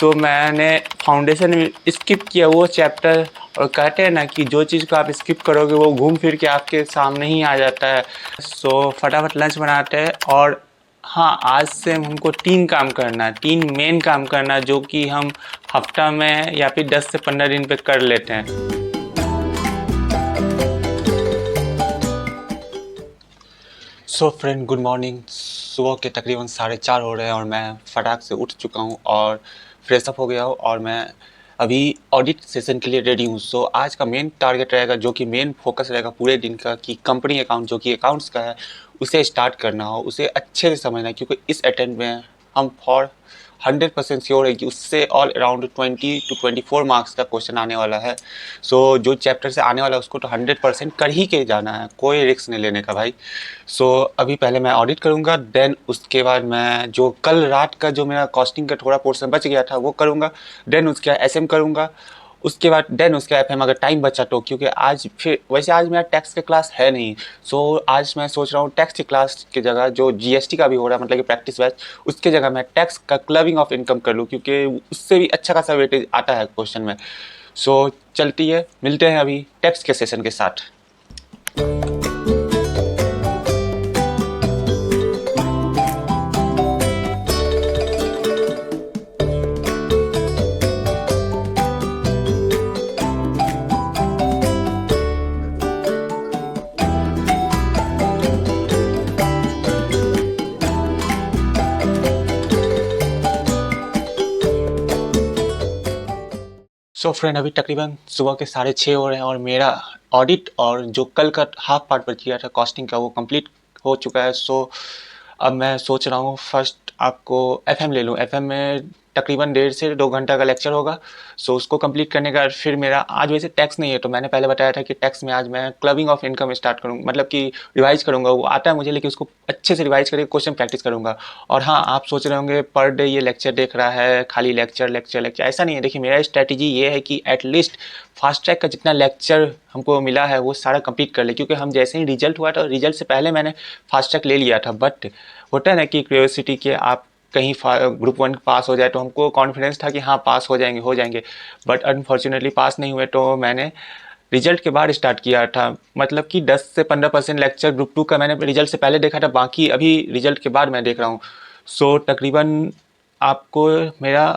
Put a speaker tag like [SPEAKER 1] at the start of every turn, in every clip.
[SPEAKER 1] सो मैंने फाउंडेशन में स्किप किया वो चैप्टर, और कहते हैं ना कि जो चीज़ को आप स्किप करोगे वो घूम फिर के आपके सामने ही आ जाता है। सो फटाफट लंच बनाते हैं। और हाँ, आज से हमको 3 काम करना है, 3 मेन काम करना है, जो कि हम हफ्ता में या फिर 10 से 15 दिन पे कर लेते हैं। So friend, good morning. सुबह के तकरीबन 4:30 हो रहे हैं और मैं फटाक से उठ चुका हूँ और फ्रेश अप हो गया हूँ और मैं अभी ऑडिट सेशन के लिए रेडी हूँ। सो आज का मेन टारगेट रहेगा, जो कि मेन फोकस रहेगा पूरे दिन का, कि कंपनी अकाउंट जो कि अकाउंट्स का है उसे स्टार्ट करना हो, उसे अच्छे से समझना है, क्योंकि इस अटेम्प्ट में हम फॉर 100% श्योर है कि उससे ऑल अराउंड 20 to 24 मार्क्स का क्वेश्चन आने वाला है। सो जो चैप्टर से आने वाला है उसको तो 100% कर ही के जाना है, कोई रिस्क नहीं लेने का भाई। सो अभी पहले मैं ऑडिट करूँगा, देन उसके बाद मैं जो कल रात का जो मेरा कॉस्टिंग का थोड़ा पोर्शन बच गया था वो करूँगा, देन उसके बाद एसएम करूँगा, उसके बाद देन उसके एफएम अगर टाइम बचा तो, क्योंकि आज फिर वैसे आज मेरा टैक्स का क्लास है नहीं। सो आज मैं सोच रहा हूँ टैक्स की क्लास की जगह जो जीएसटी का भी हो रहा है, मतलब कि प्रैक्टिस बैच, उसके जगह मैं टैक्स का क्लबिंग ऑफ इनकम कर लूँ, क्योंकि उससे भी अच्छा खासा वेटेज आता है क्वेश्चन में। सो चलती है, मिलते हैं अभी टैक्स के सेशन के साथ। सो फ्रेंड, अभी तकरीबन सुबह के 6:30 हो रहे हैं और मेरा ऑडिट और जो कल का हाफ पार्ट बच गया था कॉस्टिंग का वो कंप्लीट हो चुका है। सो अब मैं सोच रहा हूँ फर्स्ट आपको एफएम ले लूँ। एफएम में तकरीबन 1.5 से 2 घंटा का लेक्चर होगा। सो उसको कंप्लीट करने का फिर मेरा आज वैसे टैक्स नहीं है, तो मैंने पहले बताया था कि टैक्स में आज मैं क्लबिंग ऑफ इनकम स्टार्ट करूँगा, मतलब कि रिवाइज करूँगा। वो आता है मुझे, लेकिन उसको अच्छे से रिवाइज करके क्वेश्चन प्रैक्टिस करूँगा। और हाँ, आप सोच रहे होंगे पर डे ये लेक्चर देख रहा है, खाली लेक्चर लेक्चर लेक्चर, ऐसा नहीं है। देखिए, मेरा स्ट्रैटेजी ये है कि एटलीस्ट फास्ट ट्रैक का जितना लेक्चर हमको मिला है वो सारा कंप्लीट कर ले, क्योंकि हम जैसे ही रिजल्ट हुआ था, रिजल्ट से पहले मैंने फास्ट ट्रैक ले लिया था। बट होता है ना कि क्यूरियोसिटी के आप कहीं ग्रुप 1 पास हो जाए, तो हमको कॉन्फिडेंस था कि हाँ पास हो जाएंगे हो जाएंगे, बट अनफॉर्चुनेटली पास नहीं हुए। तो मैंने रिजल्ट के बाद स्टार्ट किया था, मतलब कि 10 से 15% लेक्चर ग्रुप 2 का मैंने रिजल्ट से पहले देखा था, बाकी अभी रिजल्ट के बाद मैं देख रहा हूँ। सो तकरीबन आपको मेरा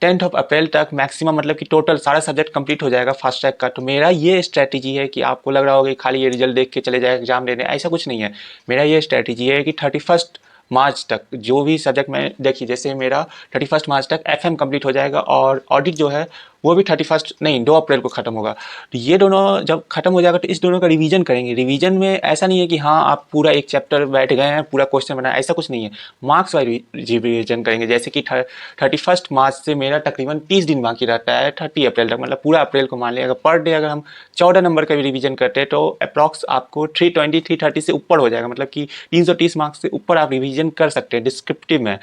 [SPEAKER 1] 10 अप्रैल तक मैक्सिमम, मतलब कि टोटल सारा सब्जेक्ट कंप्लीट हो जाएगा फास्ट ट्रैक का। तो मेरा ये स्ट्रैटेजी है कि आपको लग रहा होगा कि खाली ये रिजल्ट देख के चले जाए एग्जाम देने, ऐसा कुछ नहीं है। मेरा ये स्ट्रैटेजी है कि 31 मार्च तक जो भी सब्जेक्ट में, देखिए जैसे मेरा 31 मार्च तक एफएम कंप्लीट हो जाएगा और ऑडिट जो है वो भी 31 नहीं 2 अप्रैल को ख़त्म होगा। तो ये दोनों जब खत्म हो जाएगा तो इस दोनों का रिवीजन करेंगे। रिवीजन में ऐसा नहीं है कि हाँ आप पूरा एक चैप्टर बैठ गए हैं पूरा क्वेश्चन बनाया, ऐसा कुछ नहीं है। मार्क्स वाइज रिवीजन करेंगे। जैसे कि 31 मार्च से मेरा तकरीबन 30 दिन बाकी रहता है 30 अप्रैल तक, मतलब पूरा अप्रैल को मान लिया। अगर पर डे अगर हम 14 नंबर का भी रिवीजन करते हैं तो अप्रॉक्स आपको 320 330 से ऊपर हो जाएगा, मतलब कि 330 मार्क्स से ऊपर आप रिवीजन कर सकते हैं डिस्क्रिप्टिव में।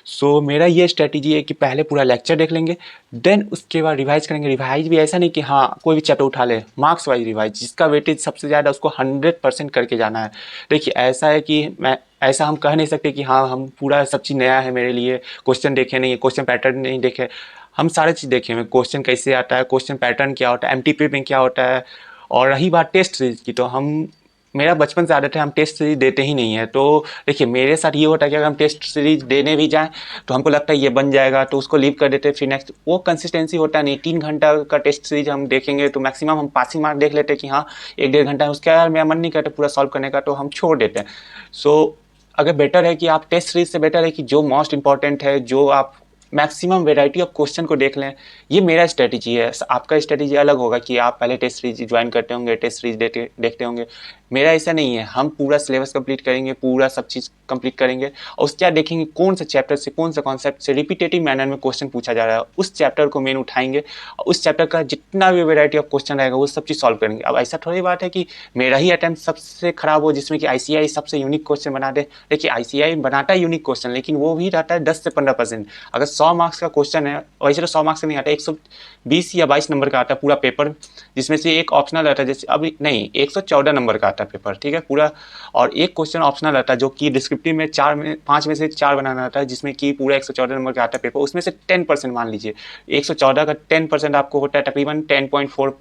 [SPEAKER 1] सो मेरा ये स्ट्रेटेजी है कि पहले पूरा लेक्चर देख लेंगे, देन उसके बाद रिवाइज करेंगे। रिवाइज भी ऐसा नहीं कि हाँ कोई भी चैप्टर उठा ले, मार्क्स वाइज रिवाइज, जिसका वेटेज सबसे ज़्यादा उसको 100% करके जाना है। देखिए ऐसा है कि मैं ऐसा हम कह नहीं सकते कि हाँ हम पूरा सब चीज़ नया है मेरे लिए, क्वेश्चन देखे नहीं, क्वेश्चन पैटर्न नहीं देखे। हम सारे चीज़ देखे हैं, क्वेश्चन कैसे आता है, क्वेश्चन पैटर्न क्या होता है, एमटीपी में क्या होता है। और रही बात टेस्ट सीरीज की, तो हम मेरा बचपन से आदत है हम टेस्ट सीरीज देते ही नहीं है। तो देखिए मेरे साथ ये होता है कि अगर हम टेस्ट सीरीज देने भी जाएं तो हमको लगता है ये बन जाएगा तो उसको लीव कर देते हैं, फिर नेक्स्ट वो कंसिस्टेंसी होता नहीं। 3 घंटा का टेस्ट सीरीज हम देखेंगे तो मैक्सिमम हम पासिंग मार्क देख लेते हैं कि हाँ 1-1.5 घंटा है, उसके बाद मेरा मन नहीं करता पूरा सॉल्व करने का, तो हम छोड़ देते हैं। सो अगर बेटर है कि आप टेस्ट सीरीज से बेटर है कि जो मोस्ट इंपॉर्टेंट है, जो आप मैक्सिमम वेराइटी ऑफ क्वेश्चन को देख लें। ये मेरा स्ट्रेटेजी है। आपका स्ट्रेटेजी अलग होगा कि आप पहले टेस्ट सीरीज ज्वाइन करते होंगे, टेस्ट सीरीज देखते होंगे। मेरा ऐसा नहीं है, हम पूरा सिलेबस कंप्लीट करेंगे, पूरा सब चीज़ कंप्लीट करेंगे और उसके बाद देखेंगे कौन सा चैप्टर से कौन सा कॉन्सेप्ट से रिपीटेटिव मैनर में क्वेश्चन पूछा जा रहा है, उस चैप्टर को मेन उठाएंगे और उस चैप्टर का जितना भी वेराइटी ऑफ क्वेश्चन रहेगा वो सब चीज़ सॉल्व करेंगे। अब ऐसा थोड़ी बात है कि मेरा ही अटैम्प्ट सबसे खराब हो जिसमें कि आईसीआई सबसे यूनिक क्वेश्चन बना दे। देखिए आईसीआई बनाता है यूनिक क्वेश्चन, लेकिन वो भी रहता है 10 से 15%। अगर 100 मार्क्स का क्वेश्चन है, वैसे तो 100 मार्क्स का नहीं आता, 120 या 22 नंबर का आता है पूरा पेपर, जिसमें से एक ऑप्शनल रहता है। जैसे अभी नहीं 114 नंबर का आता है पेपर, ठीक है पूरा, और एक क्वेश्चन ऑप्शनल रहता है जो कि डिस्क्रिप्टिव 150 में 5 में से 4 बनाना आता है, जिसमें कि पूरा 114 नंबर का आता है पेपर। उसमें से 10% मान लीजिए, 114 का 10% आपको होता है तकरीबन 10.4।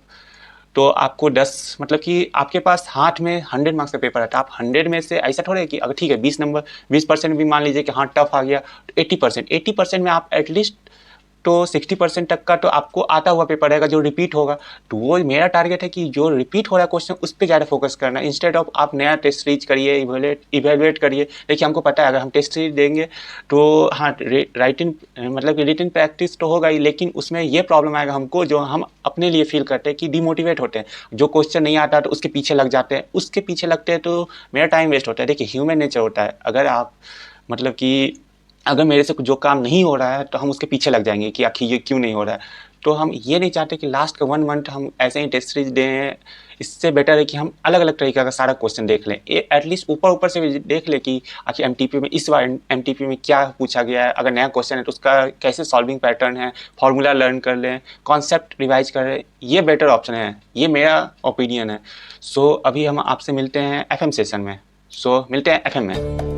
[SPEAKER 1] तो आपको 10 मतलब कि आपके पास हाथ में 100 मार्क्स का पेपर आता है। आप 100 में से ऐसा थोड़ा है कि अगर ठीक है 20% भी मान लीजिए कि हाँ टफ आ गया, तो 80% में आप एटलीस्ट तो 60% तक का तो आपको आता हुआ पेपर रहेगा जो रिपीट होगा। तो वो मेरा टारगेट है कि जो रिपीट हो रहा है क्वेश्चन उस पर ज़्यादा फोकस करना, इंस्टेड ऑफ आप नया टेस्ट सीरीज करिए, इवेलुएट करिए। देखिए हमको पता है अगर हम टेस्ट सीरीज देंगे तो हाँ राइटिंग मतलब कि रिटिन प्रैक्टिस तो होगा ही, लेकिन उसमें ये प्रॉब्लम आएगा हमको जो हम अपने लिए फील करते हैं कि डिमोटिवेट होते हैं। जो क्वेश्चन नहीं आता तो उसके पीछे लग जाते हैं, उसके पीछे लगते हैं तो मेरा टाइम वेस्ट होता है। देखिए ह्यूमन नेचर होता है, अगर आप मतलब कि अगर मेरे से जो काम नहीं हो रहा है तो हम उसके पीछे लग जाएंगे कि आखिर ये क्यों नहीं हो रहा है। तो हम ये नहीं चाहते कि लास्ट का 1 मंथ हम ऐसे ही टेस्ट सीरीज दें। इससे बेटर है कि हम अलग अलग तरीके का सारा क्वेश्चन देख लें, एटलीस्ट ऊपर ऊपर से भी देख लें कि आखिर एमटीपी में इस बार एमटीपी में क्या पूछा गया है। अगर नया क्वेश्चन है तो उसका कैसे सॉल्विंग पैटर्न है, फॉर्मूला लर्न कर लें, कॉन्सेप्ट रिवाइज कर लें। ये बेटर ऑप्शन है, ये मेरा ओपिनियन है। सो अभी हम आपसे मिलते हैं एफएम सेशन में। सो मिलते हैं एफएम में।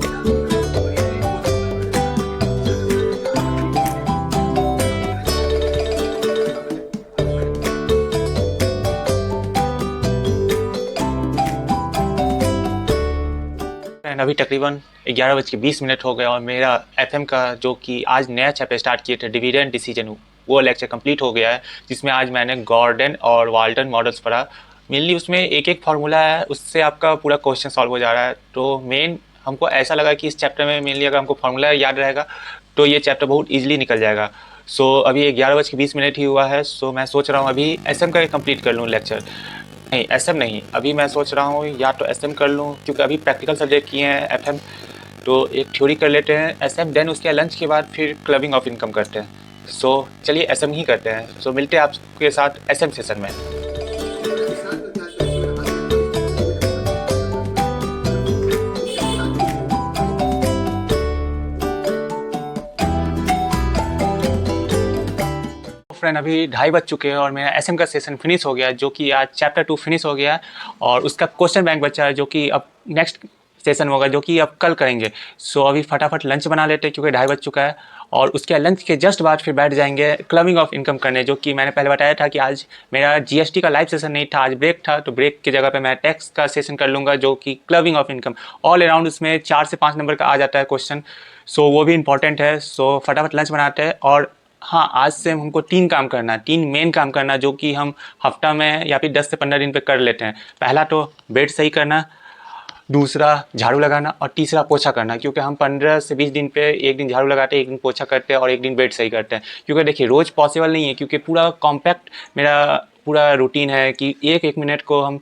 [SPEAKER 1] एंड अभी तकरीबन 11:20 हो गए और मेरा एफएम का जो कि आज नया चैप्टर स्टार्ट किए थे डिविडेंड डिसीजन, वो लेक्चर कंप्लीट हो गया है, जिसमें आज मैंने गॉर्डन और वाल्टन मॉडल्स पढ़ा। मेनली उसमें एक एक फार्मूला है, उससे आपका पूरा क्वेश्चन सॉल्व हो जा रहा है। तो मेन हमको ऐसा लगा कि इस चैप्टर में मेनली अगर हमको फार्मूला याद रहेगा तो ये चैप्टर बहुत ईजिली निकल जाएगा। सो अभी 11:20 ही हुआ है। सो मैं सोच रहा हूँ अभी एसएम का कंप्लीट कर लूँ लेक्चर। नहीं एसएम नहीं, अभी मैं सोच रहा हूँ या तो एसएम कर लूँ, क्योंकि अभी प्रैक्टिकल सब्जेक्ट किए हैं एफएम, तो एक थ्योरी कर लेते हैं एसएम, देन उसके लंच के बाद फिर क्लबिंग ऑफ इनकम करते हैं। सो चलिए एसएम ही करते हैं। सो मिलते हैं आपके साथ एसएम सेशन में। फ्रेंड अभी 2:30 बज चुके हैं और मेरा एसएम का सेशन फिनिश हो गया है, जो कि आज चैप्टर 2 फिनिश हो गया है और उसका क्वेश्चन बैंक बचा है, जो कि अब नेक्स्ट सेशन होगा जो कि अब कल करेंगे। सो अभी फटाफट लंच बना लेते हैं क्योंकि 2:30 बज चुका है, और उसके लंच के जस्ट बाद फिर बैठ जाएंगे क्लबिंग ऑफ इनकम करने, जो कि मैंने पहले बताया था कि आज मेरा जीएसटी का लाइव सेशन नहीं था, आज ब्रेक था। तो ब्रेक की जगह पे मैं टैक्स का सेशन कर लूँगा, जो कि clubbing of income all around उसमें 4 से 5 नंबर का आ जाता है क्वेश्चन। सो वो भी इंपॉर्टेंट है। सो फटाफट लंच बनाते हैं। और हाँ, आज से हमको 3 काम करना है, 3 मेन काम करना, जो कि हम हफ्ता में या फिर 10 से 15 दिन पे कर लेते हैं। पहला तो बेड सही करना, दूसरा झाड़ू लगाना, और तीसरा पोछा करना। क्योंकि हम 15 से 20 दिन पे एक दिन झाड़ू लगाते हैं, एक दिन पोछा करते हैं और एक दिन बेड सही करते हैं। क्योंकि देखिए रोज़ पॉसिबल नहीं है, क्योंकि पूरा कॉम्पैक्ट मेरा पूरा रूटीन है कि एक मिनट को हम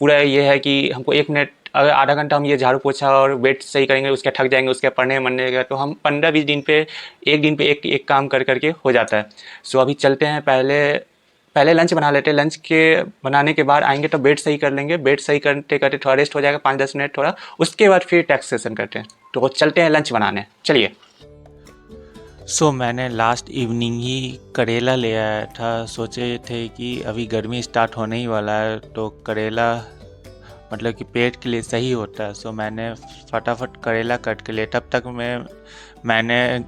[SPEAKER 1] पूरा ये है कि हमको 1 मिनट, अगर आधा घंटा हम ये झाड़ू पोछा और बेड सही करेंगे, उसके थक जाएंगे, उसके पढ़ने मन नहीं लगेगा। तो हम 15-20 दिन पे एक दिन पे एक काम कर करके हो जाता है। सो अभी चलते हैं, पहले लंच बना लेते हैं। लंच के बनाने के बाद आएंगे तो बेड सही कर लेंगे, बेड सही करते करते थोड़ा रेस्ट हो जाएगा 5-10 मिनट थोड़ा, उसके बाद फिर टैक्स सेशन करते हैं। तो चलते हैं लंच बनाने, चलिए। सो मैंने लास्ट इवनिंग ही करेला ले आया था। सोचे थे कि अभी गर्मी स्टार्ट होने ही वाला है तो करेला मतलब कि पेट के लिए सही होता है। सो मैंने फटाफट करेला कट के लिए, तब तक मैंने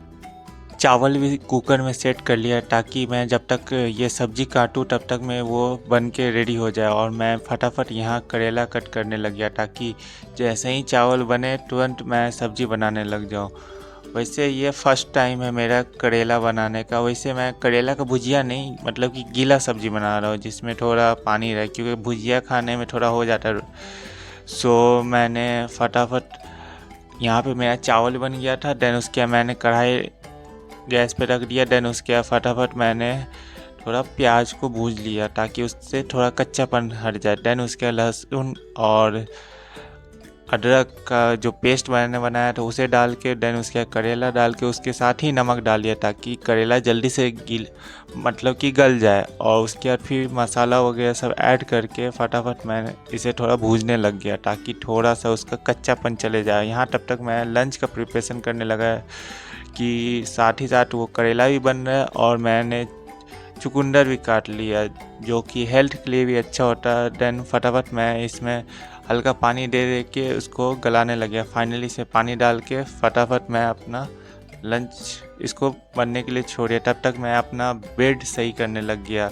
[SPEAKER 1] चावल भी कुकर में सेट कर लिया, ताकि मैं जब तक ये सब्ज़ी काटूँ तब तक मैं वो बन के रेडी हो जाए। और मैं फटाफट यहाँ करेला कट करने लग गया, ताकि जैसे ही चावल बने तुरंत मैं सब्ज़ी बनाने लग जाऊँ। वैसे ये फर्स्ट टाइम है मेरा करेला बनाने का। वैसे मैं करेला का भुजिया नहीं, मतलब कि गीला सब्ज़ी बना रहा हूँ जिसमें थोड़ा पानी रहे, क्योंकि भुजिया खाने में थोड़ा हो जाता है। सो मैंने फटाफट यहाँ पे मेरा चावल बन गया था, देन उसके मैंने कढ़ाई गैस पे रख दिया, देन उसके बाद फटाफट मैंने थोड़ा प्याज को भूज लिया ताकि उससे थोड़ा कच्चापन हट जाए। देन उसके लहसुन और अदरक का जो पेस्ट मैंने बनाया था उसे डाल के, देन उसके करेला डाल के उसके साथ ही नमक डाल दिया ताकि करेला जल्दी से मतलब कि गल जाए। और उसके बाद फिर मसाला वगैरह सब ऐड करके फटाफट मैंने इसे थोड़ा भूजने लग गया ताकि थोड़ा सा उसका कच्चापन चले जाए। यहाँ तब तक मैं लंच का प्रिपरेशन करने लगा कि साथ ही साथ वो करेला भी बन रहा है और मैंने चुकंदर भी काट लिया, जो कि हेल्थ के लिए भी अच्छा होता है। देन फटाफट मैं इसमें हल्का पानी दे दे के उसको गलाने लग गया। फाइनली से पानी डाल के फटाफट मैं अपना लंच इसको बनने के लिए छोड़ दिया। तब तक मैं अपना बेड सही करने लग गया,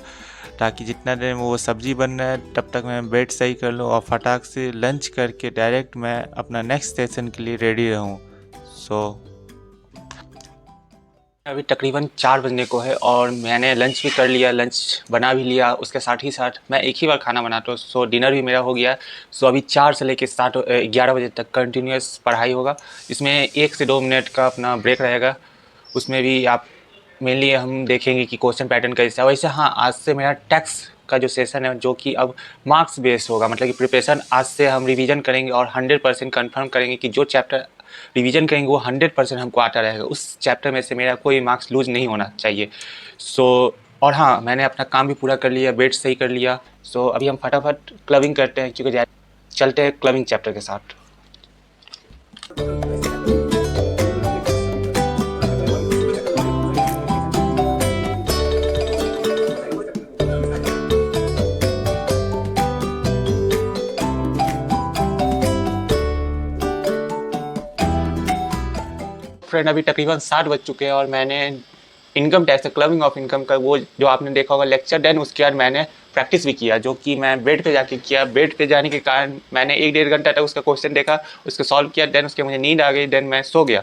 [SPEAKER 1] ताकि जितना देर में वो सब्ज़ी बन रहा है तब तक मैं बेड सही कर लूँ और फटाक से लंच करके डायरेक्ट मैं अपना नेक्स्ट सेशन के लिए रेडी रहूँ। अभी तकरीबन 4 बजने को है और मैंने लंच भी कर लिया, लंच बना भी लिया। उसके साथ ही साथ मैं एक ही बार खाना बनाता हूँ, सो डिनर भी मेरा हो गया। सो अभी 4 से लेके 11 बजे तक कंटिन्यूस पढ़ाई होगा। इसमें 1 से 2 मिनट का अपना ब्रेक रहेगा। उसमें भी आप मेनली हम देखेंगे कि क्वेश्चन पैटर्न कैसा है। वैसे हाँ, आज से मेरा टैक्स का जो सेशन है जो कि अब मार्क्स बेस्ड होगा, मतलब कि प्रिपरेशन आज से हम रिवीजन करेंगे और 100% कन्फर्म करेंगे कि जो चैप्टर रिवीजन करेंगे वो 100% हमको आता रहेगा। उस चैप्टर में से मेरा कोई मार्क्स लूज नहीं होना चाहिए। और हाँ, मैंने अपना काम भी पूरा कर लिया, बेट सही कर लिया। अभी हम फटाफट क्लबिंग करते हैं, क्योंकि चलते हैं क्लबिंग चैप्टर के साथ। फ्रेंड अभी तकरीबन 7 बज चुके हैं और मैंने income tax clubbing of income का वो जो आपने देखा होगा लेक्चर, देन उसके बाद मैंने प्रैक्टिस भी किया, जो कि मैं बेड पे जाके किया। बेड पे जाने के कारण मैंने 1-1.5 घंटा तक उसका क्वेश्चन देखा, उसको सॉल्व किया, देन उसके मुझे नींद आ गई, देन मैं सो गया।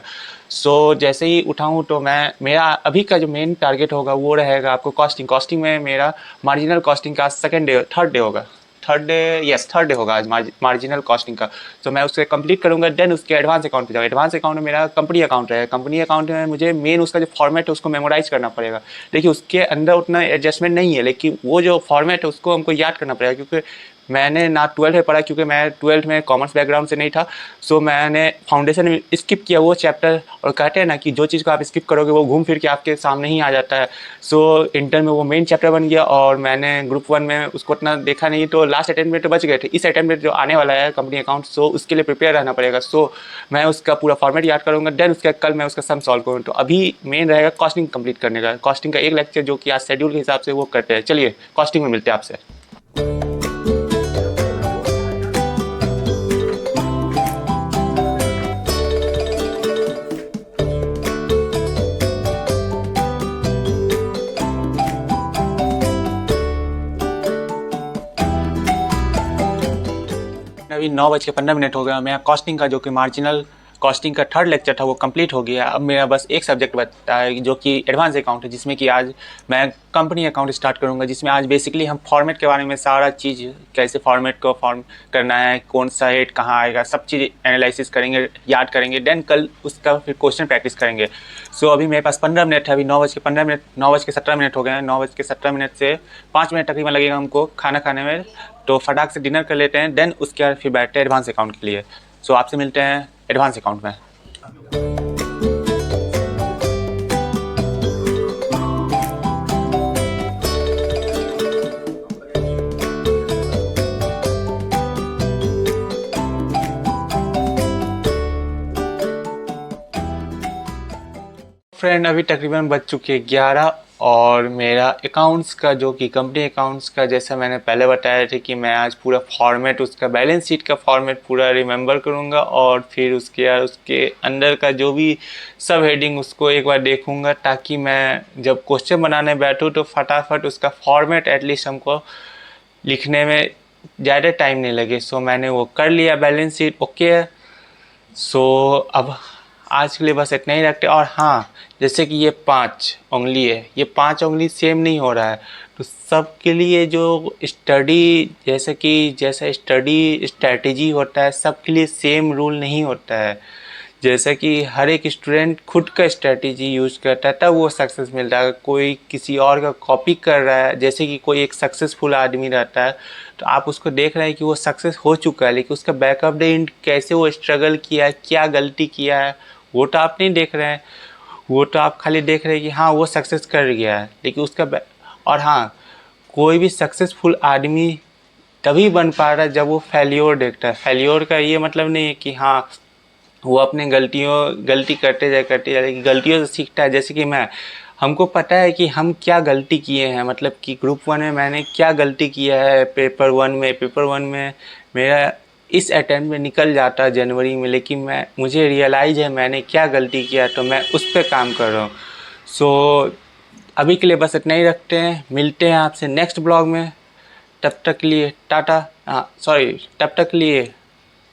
[SPEAKER 1] जैसे ही उठाऊँ तो मेरा अभी का जो मेन टारगेट होगा वो रहेगा आपको कॉस्टिंग में मेरा मार्जिनल कॉस्टिंग का थर्ड डे होगा। थर्ड डे होगा आज मार्जिनल कॉस्टिंग का। तो मैं उससे कंप्लीट करूंगा, देन उसके एडवांस अकाउंट पे जाऊँगा। एडवांस अकाउंट में मेरा कंपनी अकाउंट रहेगा। कंपनी अकाउंट में मुझे मेन उसका जो फॉर्मेट है उसको मेमोराइज करना पड़ेगा। देखिए उसके अंदर उतना एडजस्टमेंट नहीं है, लेकिन वो जो फॉर्मेट है उसको हमको याद करना पड़ेगा, क्योंकि मैंने ना 12th में पढ़ा, क्योंकि मैं 12th में कॉमर्स बैकग्राउंड से नहीं था। मैंने फाउंडेशन में स्किप किया वो चैप्टर। और कहते हैं ना कि जो चीज़ को आप स्किप करोगे वो घूम फिर के आपके सामने ही आ जाता है। इंटर में वो मेन चैप्टर बन गया और मैंने ग्रुप 1 में उसको उतना देखा नहीं, तो लास्ट अटेम्प्ट में तो बच गए थे। इस अटेम्प्ट में जो आने वाला है कंपनी अकाउंट, उसके लिए प्रिपेयर रहना पड़ेगा। मैं उसका पूरा फॉर्मेट याद करूँगा, देन उसके कल मैं उसका सम सॉल्व करूँ। तो अभी मेन रहेगा कॉस्टिंग कंप्लीट करने का। कॉस्टिंग का एक लेक्चर जो कि आज शेड्यूल के हिसाब से वो करते हैं। चलिए कॉस्टिंग में मिलते हैं आपसे। अभी 9:15 हो गया। मेरा कॉस्टिंग का जो कि मार्जिनल कॉस्टिंग का थर्ड लेक्चर था वो कंप्लीट हो गया। अब मेरा बस एक सब्जेक्ट बचता है जो कि एडवांस अकाउंट है, जिसमें कि आज मैं कंपनी अकाउंट स्टार्ट करूंगा, जिसमें आज बेसिकली हम फॉर्मेट के बारे में सारा चीज़, कैसे फॉर्मेट को फॉर्म करना है, कौन सा हेड कहाँ आएगा, सब चीज़ एनालिसिस करेंगे, याद करेंगे। देन कल उसका फिर क्वेश्चन प्रैक्टिस करेंगे। अभी मेरे पास 15 मिनट है। अभी 9:15, 9:17 हो गए हैं। 9:17 से 5 मिनट तकरीबन लगेगा हमको खाना खाने में। तो फटाक से डिनर कर लेते हैं, देन उसके बाद फिर बैठते हैं एडवांस अकाउंट के लिए। आपसे मिलते हैं एडवांस अकाउंट में। फ्रेंड अभी तकरीबन बज चुके हैं 11 और मेरा अकाउंट्स का जो कि कंपनी अकाउंट्स का, जैसा मैंने पहले बताया था कि मैं आज पूरा फॉर्मेट, उसका बैलेंस शीट का फॉर्मेट पूरा रिमेंबर करूंगा और फिर उसके बाद उसके अंदर का जो भी सब हेडिंग उसको एक बार देखूंगा, ताकि मैं जब क्वेश्चन बनाने बैठूँ तो फटाफट उसका फॉर्मेट एटलीस्ट हमको लिखने में ज़्यादा टाइम नहीं लगे। मैंने वो कर लिया बैलेंस शीट, ओके। अब आज के लिए बस इतना ही रखते। और हाँ, जैसे कि ये 5 उंगली है, ये 5 उंगली सेम नहीं हो रहा है, तो सबके लिए जो जैसा स्टडी स्ट्रैटेजी होता है, सबके लिए सेम रूल नहीं होता है। जैसा कि हर एक स्टूडेंट खुद का स्ट्रैटेजी यूज़ करता है तब वो सक्सेस मिलता है। कोई किसी और का कॉपी कर रहा है, जैसे कि कोई एक सक्सेसफुल आदमी रहता है, तो आप उसको देख रहे हैं कि वो सक्सेस हो चुका है, लेकिन उसका बैकअप डे एंड कैसे वो स्ट्रगल किया है, क्या गलती किया है, वो तो आप नहीं देख रहे हैं। वो तो आप खाली देख रहे हैं कि हाँ वो सक्सेस कर गया है, लेकिन और हाँ, कोई भी सक्सेसफुल आदमी तभी बन पा रहा है जब वो फेल्योर देखता है। फेल्योर का ये मतलब नहीं है कि हाँ वो अपने गलती करते जाए, लेकिन गलतियों से सीखता है। जैसे कि हमको पता है कि हम क्या गलती किए हैं, मतलब कि ग्रुप 1 में मैंने क्या गलती किया है पेपर 1 में। पेपर 1 में मेरा इस अटेम्प्ट में निकल जाता जनवरी में, लेकिन मुझे रियलाइज़ है मैंने क्या गलती किया, तो मैं उस पर काम कर रहा हूँ। सो अभी के लिए बस इतना ही रखते हैं, मिलते हैं आपसे नेक्स्ट ब्लॉग में। तब तक के लिए टाटा, तब तक के लिए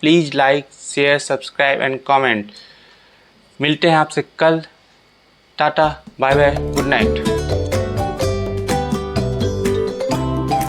[SPEAKER 1] please like share subscribe and comment. मिलते हैं आपसे कल। टाटा बाय बाय, गुड नाइट।